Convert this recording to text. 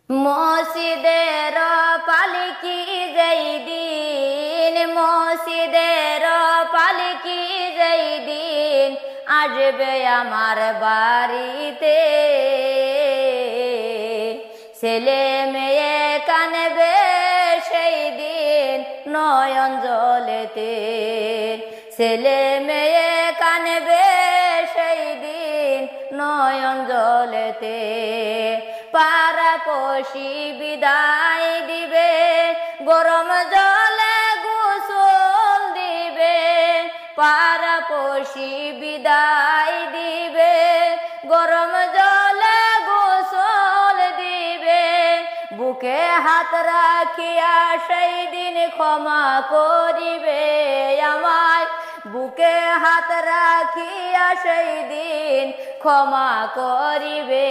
মসজিদের পালকি যেই দিন, মসজিদের পালকি যেই দিন আসবে আমার বাড়িতে, ছেলে মেয়ে কানবে সেই দিন নয়ন জলেতে, ছেলে মেয়ে কানবে সেই দিন নয়ন জলেতে। পাড়াপড়শি বিদায় দিবে, গরম জলে গোসল দিবে। পাড়াপড়শি বিদায় দিবে, গরম জলে গোসল দিবে। বুকে হাত রাখিয়া সেই দিন ক্ষমা করিবে আমায়, বুকে হাত রাখিয়া সেই দিন ক্ষমা করিবে।